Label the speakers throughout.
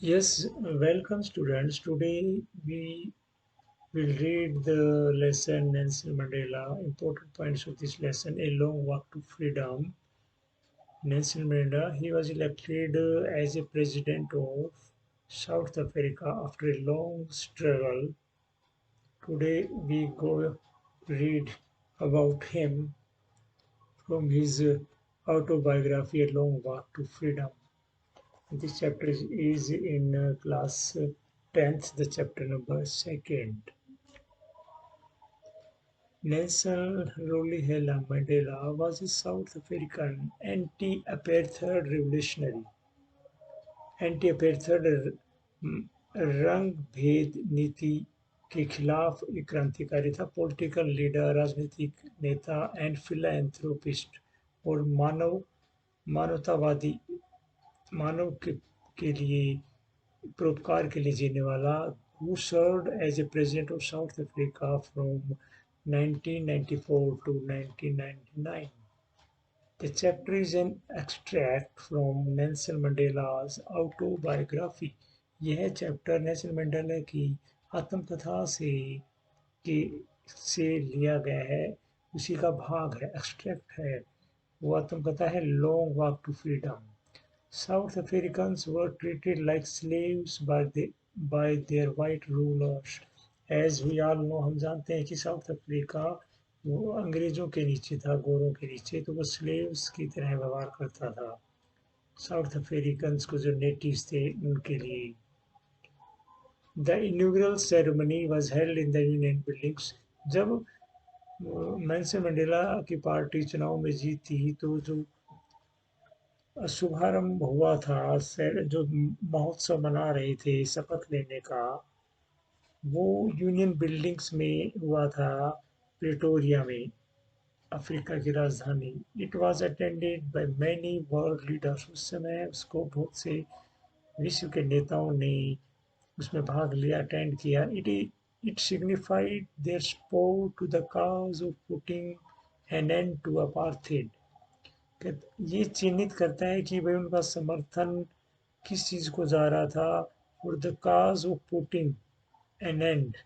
Speaker 1: Yes, welcome students. Today we will read the lesson Nelson Mandela. Important points of this lesson: A long walk to freedom. Nelson Mandela, he was elected as a president of South Africa after a long struggle. Today we go read about him from his autobiography, A Long Walk to Freedom. This chapter is in class 10th, the chapter number 2nd. Nelson Rolihlahla Mandela was a South African anti-apartheid revolutionary. एंटी-apartheid रंग भेद नीति के खिलाफ एक क्रांतिकारी था। Political leader, राजनीतिक नेता एंड फिलैंथ्रोपिस्ट और मानवतावादी, मानव के लिए परोपकार के लिए जीने वाला, who served as a president of South Africa from 1994 to 1999. The chapter is an extract from Nelson Mandela's autobiography. यह चैप्टर नेल्सन मंडेला की आत्मकथा के से लिया गया है, उसी का भाग है, एक्सट्रैक्ट है। वो आत्मकथा है long walk to freedom. South Africans were treated like slaves by their white rulers. As we all know, हम जानते हैं कि साउथ अफ्रीका वो अंग्रेजों के नीचे था, गोरों के नीचे, तो वो स्लेव्स की तरह व्यवहार करता था साउथ अफ्रीकन्स को, जो नेटिव्स थे उनके लिए। The inaugural ceremony was held in the union buildings. जब नेल्सन मंडेला की पार्टी चुनाव में जीती तो जो शुभारंभ हुआ था, जो महोत्सव मना रहे थे शपथ लेने का, वो यूनियन बिल्डिंग्स में हुआ था, प्रिटोरिया में, अफ्रीका की राजधानी। It was attended by many world leaders. उस समय उसको बहुत से विश्व के नेताओं ने उसमें भाग लिया, अटेंड किया। It signified their support to the cause of putting an end to apartheid. ये चिन्हित करता है कि भाई उनका समर्थन किस चीज़ को जा रहा था, और the cause of putting an end,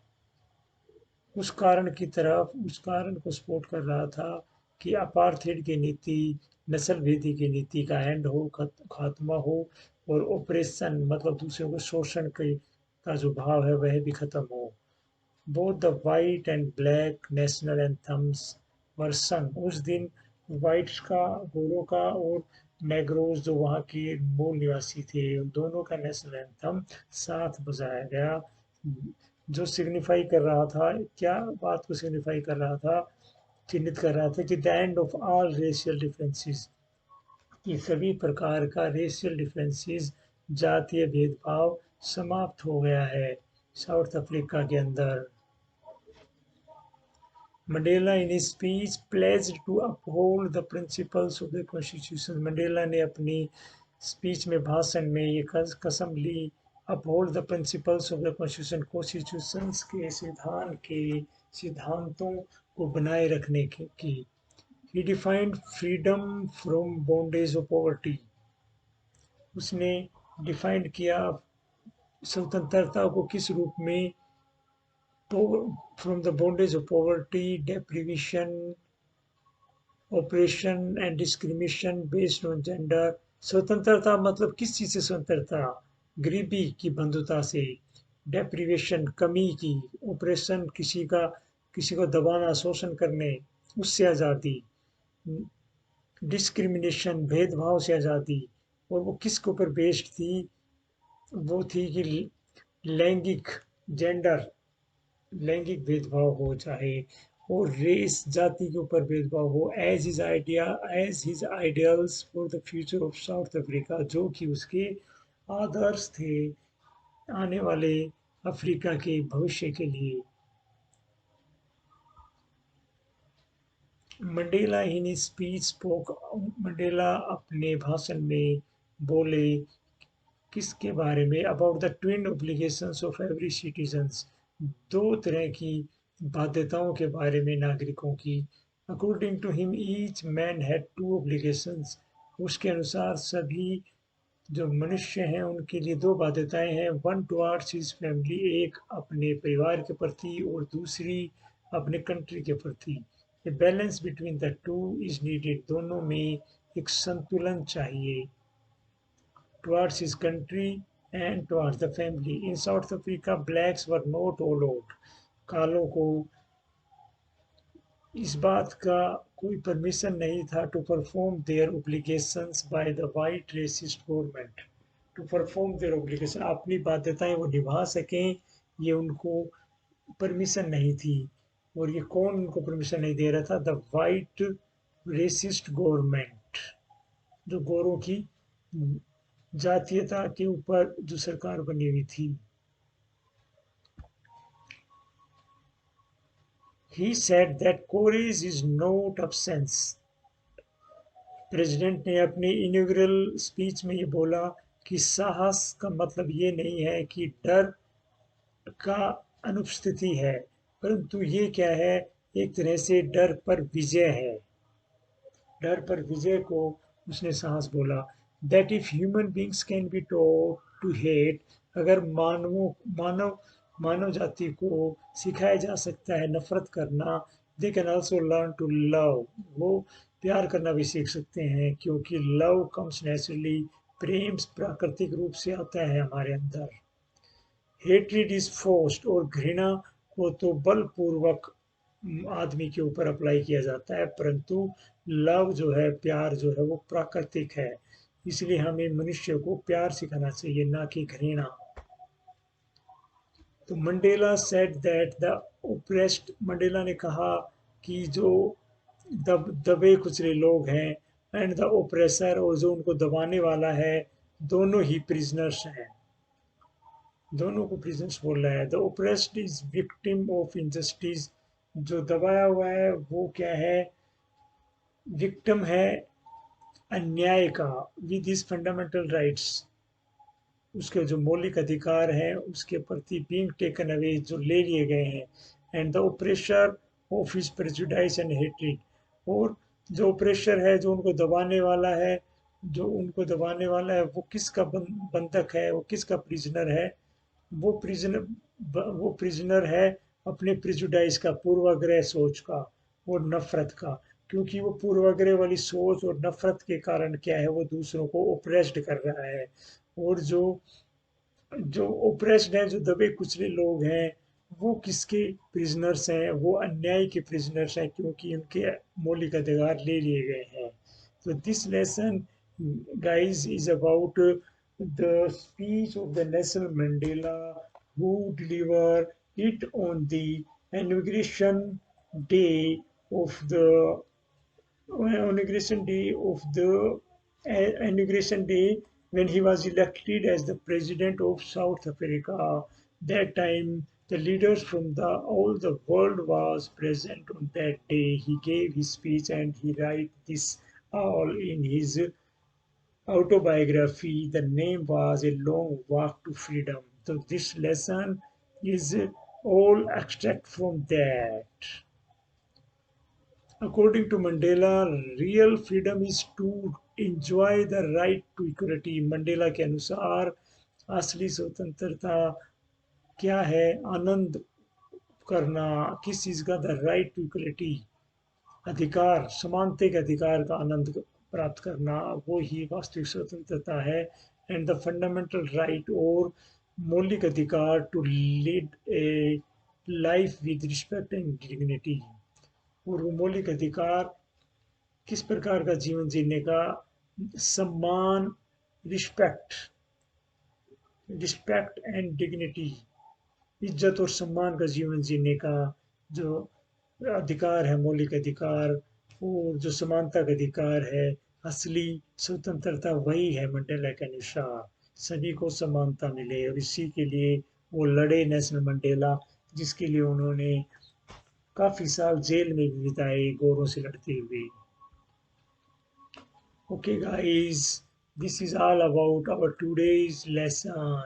Speaker 1: उस कारण की तरफ, उस कारण को सपोर्ट कर रहा था कि अपार्थेड की नीति, नस्ल भेदी की नीति का एंड हो, खात्मा हो, और ऑपरेशन मतलब दूसरों को शोषण का जो भाव है वह भी खत्म हो। Both the white and black national anthems were सung। उस दिन वाइट्स का, गोरों का, और नेग्रोज जो वहाँ के मूल निवासी थे, उन दोनों का नेशनल एंथम साथ बजाया गया, जो सिग्निफाई कर रहा था, क्या बात को सिग्निफाई कर रहा था, चिन्हित कर रहा था कि the end of all racial differences, कि सभी प्रकार का रेशियल डिफरेंसेस, जातीय भेदभाव समाप्त हो गया है साउथ अफ्रीका के अंदर। Mandela in his speech pledged to uphold the principles of the constitution. Mandela ने अपनी स्पीच में, भाषण में, ये कसम ली, uphold the principles of the constitution, constitution के संविधान के सिद्धांतों को बनाए रखने की। He defined freedom from bondage of poverty. उसने डिफाइंड किया स्वतंत्रता को किस रूप में, from the bondage of poverty, deprivation, operation and discrimination based on gender. स्वतंत्रता मतलब किस चीज़ से स्वतंत्रता, गरीबी की बंधुता से, डेप्रिवेशन कमी की, ऑपरेशन किसी को दबाना, शोषण करने, उससे आज़ादी, डिस्क्रिमिनेशन भेदभाव से आज़ादी। और वो किसके ऊपर बेस्ड थी, वो थी कि लैंगिक, जेंडर, लैंगिक भेदभाव हो चाहे, और रेस, जाति के ऊपर भेदभाव हो, as his ideals for the future of South Africa, जो कि उसके आदर्श थे आने वाले अफ्रीका के भविष्य के लिए। Mandela in speech spoke, Mandela अपने भाषण में बोले किसके बारे में, about the twin obligations of every citizens, दो तरह की बाध्यताओं के बारे में नागरिकों की। According to him each man had two obligations, उसके अनुसार सभी जो मनुष्य हैं उनके लिए दो बाध्यताएं हैं, वन टुवार्ड्स हिज फैमिली, एक अपने परिवार के प्रति और दूसरी अपने कंट्री के प्रति। A balance between the two is needed, दोनों में एक संतुलन चाहिए, towards his country and towards the family. In South Africa, blacks were not allowed. कालों को इस बात का कोई परमिशन नहीं था to perform their obligations by the white racist government, to perform their obligation, अपनी बाध्यताएं वो निभा सकें, ये उनको परमिशन नहीं थी। और ये कौन उनको परमिशन नहीं दे रहा था? द वाइट रेसिस्ट गवर्नमेंट, जो गोरों की जातीयता के ऊपर जो सरकार बनी हुई थी। He said that courage is not absence. President ने अपनी इनॉग्रल स्पीच में ये बोला कि साहस का मतलब ये नहीं है कि डर का अनुपस्थिति है, परंतु ये क्या है, एक तरह से डर पर विजय है। डर पर विजय को उसने साहस बोला। That if human beings can be taught to hate, अगर मानव मानव जाति को सिखाया जा सकता है नफरत करना, they can also learn to love, वो प्यार करना भी सीख सकते हैं, क्योंकि लव कम्स नेचुरली, प्रेम प्राकृतिक रूप से आता है हमारे अंदर। हेट्रेड इज फोर्स्ड, और घृणा को तो बलपूर्वक आदमी के ऊपर अप्लाई किया जाता है, परंतु लव जो है, प्यार जो है, वो प्राकृतिक है। इसलिए हमें मनुष्य को प्यार सिखाना चाहिए, ना कि घृणा। तो Mandela said that the oppressed, Mandela ने कहा कि जो दबे कुचले लोग हैं, एंड द ओप्रेसर, और जो उनको दबाने वाला है, दोनों ही प्रिजनर्स हैं, दोनों को प्रिजनर्स बोल रहा है। The oppressed is victim of injustice, जो दबाया हुआ है वो क्या है, विक्टिम है अन्याय का, विद हिज फंडामेंटल राइट्स, उसके जो मौलिक अधिकार हैं उसके प्रति बीइंग टेकन अवे, जो ले लिए गए हैं। And the oppressor of his prejudice and hatred, और जो ओप्रेशर है, जो उनको दबाने वाला है, जो उनको दबाने वाला है, वो किसका बंधक है, वो किसका प्रिजनर है, वो प्रिजनर है अपने प्रिजुडाइस का, पूर्वाग्रह सोच का और नफरत का, क्योंकि वो पूर्वाग्रह वाली सोच और नफरत के कारण क्या है, वो दूसरों को ओप्रेस्ड कर रहा है। और जो जो ओप्रेस्ड हैं, जो दबे कुचले लोग हैं, वो किसके प्रिजनर्स हैं, वो अन्याय के प्रिजनर्स हैं, क्योंकि उनके मौलिक अधिकार ले लिए गए हैं। तो this lesson guys is about the speech of the Nelson Mandela, who delivered it on the inauguration day of the inauguration day of the inauguration day when he was elected as the president of South Africa. That time, the leaders from all the world was present on that day. He gave his speech and he write this all in his autobiography. The name was A Long Walk to Freedom. So this lesson is all extract from that. According to Mandela, real freedom is to enjoy the right to equality. Mandela के अनुसार असली स्वतंत्रता क्या है? आनंद करना, किस चीज़ का? The right to equality, अधिकार, समानता के अधिकार का आनंद प्राप्त करना, वो ही वास्तविक स्वतंत्रता है। एंड द फंडामेंटल राइट, और मौलिक अधिकार, to lead a life with respect and dignity, और वो मौलिक अधिकार किस प्रकार का जीवन जीने का? सम्मान, रिस्पेक्ट, रिस्पेक्ट एंड डिग्निटी, इज्जत और सम्मान का जीवन जीने का जो अधिकार है, मौलिक अधिकार, और जो समानता का अधिकार है, असली स्वतंत्रता वही है मंडेला के अनुसार, सभी को समानता मिले। और इसी के लिए वो लड़े, नेल्सन मंडेला, जिसके लिए उन्होंने काफी साल जेल में भी बिताए गोरों से लड़ते हुए। Okay guys, this is all about our today's lesson.